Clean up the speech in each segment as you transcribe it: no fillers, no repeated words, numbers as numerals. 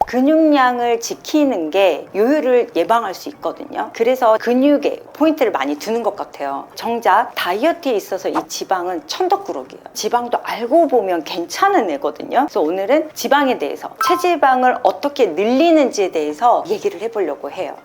근육량을 지키는 게 요요를 예방할 수 있거든요. 그래서 근육에 포인트를 많이 두는 것 같아요. 정작 다이어트에 있어서 이 지방은 천덕꾸러기예요. 지방도 알고 보면 괜찮은 애거든요. 그래서 오늘은 지방에 대해서, 체지방을 어떻게 늘리는지에 대해서 얘기를 해보려고 해요.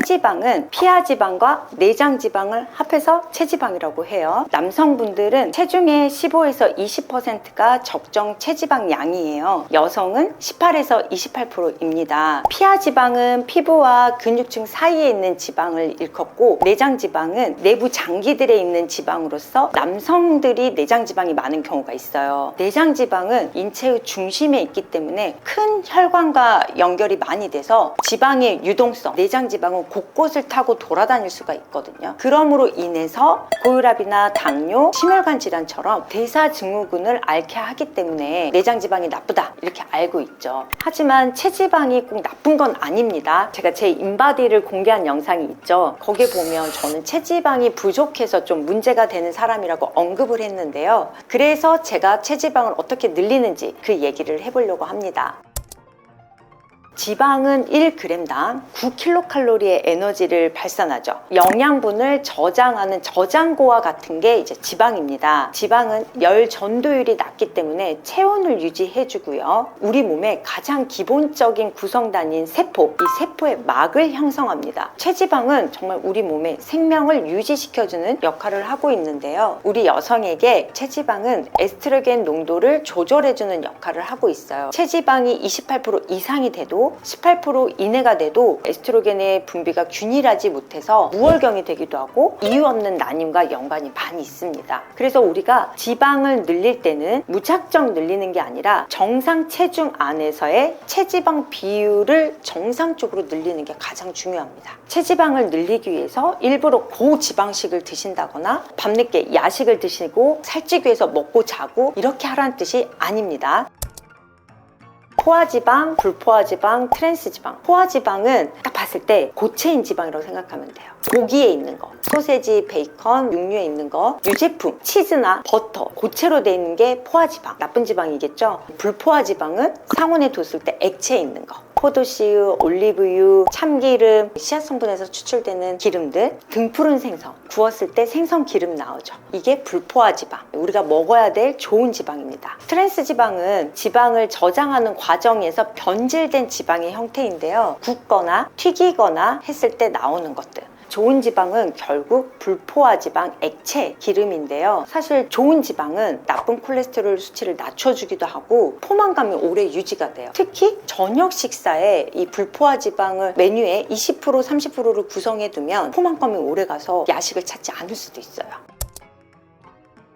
체지방은 피하지방과 내장지방을 합해서 체지방이라고 해요. 남성분들은 체중의 15에서 20%가 적정 체지방 양이에요. 여성은 18에서 28%입니다. 피하지방은 피부와 근육층 사이에 있는 지방을 일컫고, 내장지방은 내부 장기들에 있는 지방으로서 남성들이 내장지방이 많은 경우가 있어요. 내장지방은 인체의 중심에 있기 때문에 큰 혈관과 연결이 많이 돼서 지방의 유동성, 내장지방은 곳곳을 타고 돌아다닐 수가 있거든요. 그러므로 인해서 고혈압이나 당뇨, 심혈관 질환처럼 대사증후군을 앓게 하기 때문에 내장지방이 나쁘다 이렇게 알고 있죠. 하지만 체지방이 꼭 나쁜 건 아닙니다. 제가 제 인바디를 공개한 영상이 있죠. 거기에 보면 저는 체지방이 부족해서 좀 문제가 되는 사람이라고 언급을 했는데요. 그래서 제가 체지방을 어떻게 늘리는지 그 얘기를 해보려고 합니다. 지방은 1g당 9kcal의 에너지를 발산하죠. 영양분을 저장하는 저장고와 같은 게 이제 지방입니다. 지방은 열 전도율이 낮기 때문에 체온을 유지해주고요. 우리 몸의 가장 기본적인 구성단인 세포, 이 세포의 막을 형성합니다. 체지방은 정말 우리 몸의 생명을 유지시켜주는 역할을 하고 있는데요. 우리 여성에게 체지방은 에스트로겐 농도를 조절해주는 역할을 하고 있어요. 체지방이 28% 이상이 돼도 18% 이내가 돼도 에스트로겐의 분비가 균일하지 못해서 무월경이 되기도 하고 이유 없는 난임과 연관이 많이 있습니다. 그래서 우리가 지방을 늘릴 때는 무작정 늘리는 게 아니라 정상 체중 안에서의 체지방 비율을 정상적으로 늘리는 게 가장 중요합니다. 체지방을 늘리기 위해서 일부러 고지방식을 드신다거나 밤늦게 야식을 드시고 살찌기 위해서 먹고 자고 이렇게 하라는 뜻이 아닙니다. 포화지방, 불포화지방, 트랜스지방. 포화지방은 딱 봤을 때 고체인 지방이라고 생각하면 돼요. 고기에 있는 거, 소세지, 베이컨, 육류에 있는 거, 유제품, 치즈나 버터, 고체로 되어 있는 게 포화지방, 나쁜 지방이겠죠. 불포화지방은 상온에 뒀을 때 액체에 있는 거, 포도씨유, 올리브유, 참기름, 씨앗 성분에서 추출되는 기름들, 등푸른 생선, 구웠을 때 생선 기름 나오죠. 이게 불포화지방, 우리가 먹어야 될 좋은 지방입니다. 트랜스지방은 지방을 저장하는 과정에서 변질된 지방의 형태인데요. 굽거나 튀기거나 했을 때 나오는 것들. 좋은 지방은 결국 불포화지방 액체 기름인데요. 사실 좋은 지방은 나쁜 콜레스테롤 수치를 낮춰주기도 하고 포만감이 오래 유지가 돼요. 특히 저녁 식사에 이 불포화지방을 메뉴에 20% 30%를 구성해두면 포만감이 오래 가서 야식을 찾지 않을 수도 있어요.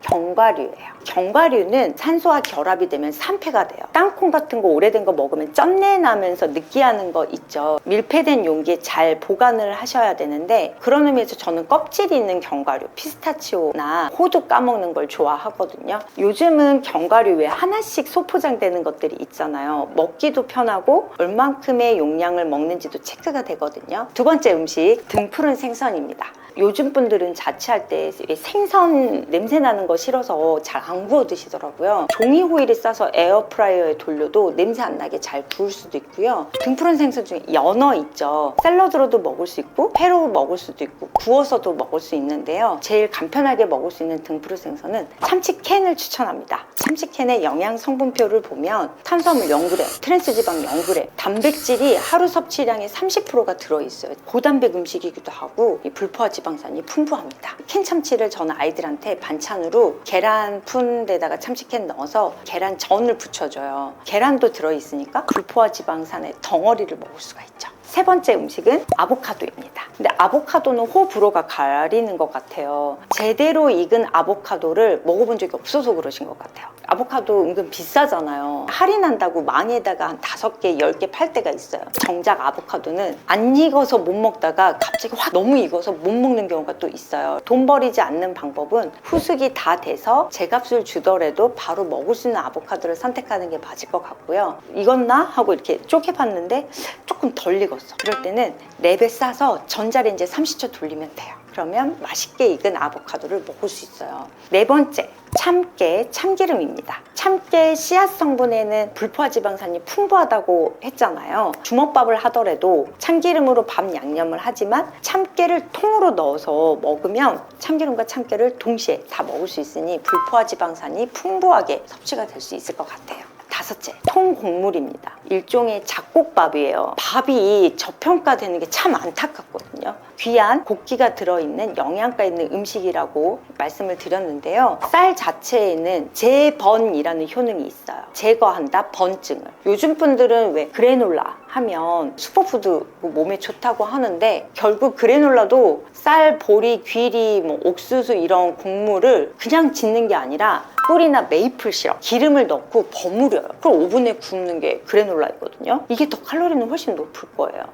견과류예요. 견과류는 산소와 결합이 되면 산패가 돼요. 땅콩 같은 거 오래된 거 먹으면 쩐내 나면서 느끼하는 거 있죠. 밀폐된 용기에 잘 보관을 하셔야 되는데, 그런 의미에서 저는 껍질이 있는 견과류, 피스타치오나 호두 까먹는 걸 좋아하거든요. 요즘은 견과류 외에 하나씩 소포장되는 것들이 있잖아요. 먹기도 편하고 얼만큼의 용량을 먹는지도 체크가 되거든요. 두 번째 음식, 등푸른 생선입니다. 요즘 분들은 자취할 때 생선 냄새 나는 거 싫어서 잘 안 구워 드시더라고요. 종이 호일에 싸서 에어프라이어에 돌려도 냄새 안 나게 잘 구울 수도 있고요. 등푸른 생선 중에 연어 있죠. 샐러드로도 먹을 수 있고 회로 먹을 수도 있고 구워서도 먹을 수 있는데요. 제일 간편하게 먹을 수 있는 등푸른 생선은 참치캔을 추천합니다. 참치캔의 영양 성분표를 보면 탄수화물 0g, 트랜스지방 0g, 단백질이 하루 섭취량의 30%가 들어있어요. 고단백 음식이기도 하고 이 불포화지방산이 풍부합니다. 캔 참치를 저는 아이들한테 반찬으로 계란 푼데다가 참치캔 넣어서 계란전을 부쳐줘요. 계란도 들어있으니까 불포화지방산의 덩어리를 먹을 수가 있죠. 세 번째 음식은 아보카도입니다. 근데 아보카도는 호불호가 가리는 것 같아요. 제대로 익은 아보카도를 먹어본 적이 없어서 그러신 것 같아요. 아보카도 은근 비싸잖아요. 할인한다고 망에다가 한 5개, 10개 팔 때가 있어요. 정작 아보카도는 안 익어서 못 먹다가 갑자기 확 너무 익어서 못 먹는 경우가 또 있어요. 돈 버리지 않는 방법은 후숙이 다 돼서 제값을 주더라도 바로 먹을 수 있는 아보카도를 선택하는 게 맞을 것 같고요. 익었나? 하고 이렇게 쪼개봤는데 조금 덜 익었어. 이럴 때는 랩에 싸서 전자레인지에 30초 돌리면 돼요. 그러면 맛있게 익은 아보카도를 먹을 수 있어요. 네 번째, 참깨, 참기름입니다. 참깨 씨앗 성분에는 불포화지방산이 풍부하다고 했잖아요. 주먹밥을 하더라도 참기름으로 밥 양념을 하지만 참깨를 통으로 넣어서 먹으면 참기름과 참깨를 동시에 다 먹을 수 있으니 불포화지방산이 풍부하게 섭취가 될 수 있을 것 같아요. 다섯째, 통곡물입니다. 일종의 잡곡밥이에요. 밥이 저평가되는 게 참 안타깝거든요. 귀한 곡기가 들어있는 영양가 있는 음식이라고 말씀을 드렸는데요. 쌀 자체에는 재번이라는 효능이 있어요. 제거한다, 번증을. 요즘 분들은 왜 그래놀라 하면 슈퍼푸드 몸에 좋다고 하는데 결국 그래놀라도 쌀, 보리, 귀리, 옥수수 이런 곡물을 그냥 짓는 게 아니라 꿀이나 메이플 시럽, 기름을 넣고 버무려요. 그럼 오븐에 굽는 게 그래놀라이거든요. 이게 더 칼로리는 훨씬 높을 거예요.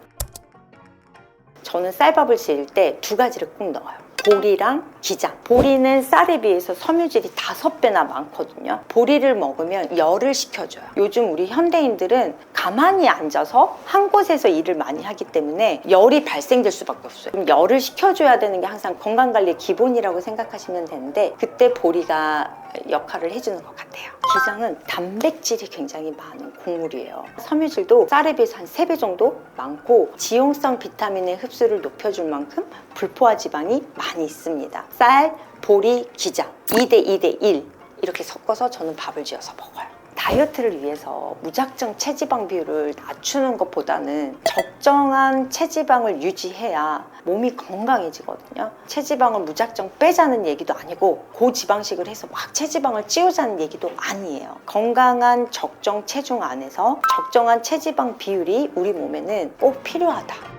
저는 쌀밥을 지을 때 두 가지를 꼭 넣어요. 보리랑 기장. 보리는 쌀에 비해서 섬유질이 5배나 많거든요. 보리를 먹으면 열을 식혀줘요. 요즘 우리 현대인들은 가만히 앉아서 한 곳에서 일을 많이 하기 때문에 열이 발생될 수밖에 없어요. 그럼 열을 식혀줘야 되는 게 항상 건강관리의 기본이라고 생각하시면 되는데 그때 보리가 역할을 해주는 것 같아요. 기장은 단백질이 굉장히 많은 곡물이에요. 섬유질도 쌀에 비해서 한 3배 정도 많고 지용성 비타민의 흡수를 높여줄 만큼 불포화 지방이 많이 있습니다. 쌀, 보리, 기장 2대2대1 이렇게 섞어서 저는 밥을 지어서 먹어요. 다이어트를 위해서 무작정 체지방 비율을 낮추는 것보다는 적정한 체지방을 유지해야 몸이 건강해지거든요. 체지방을 무작정 빼자는 얘기도 아니고 고지방식을 해서 막 체지방을 찌우자는 얘기도 아니에요. 건강한 적정 체중 안에서 적정한 체지방 비율이 우리 몸에는 꼭 필요하다.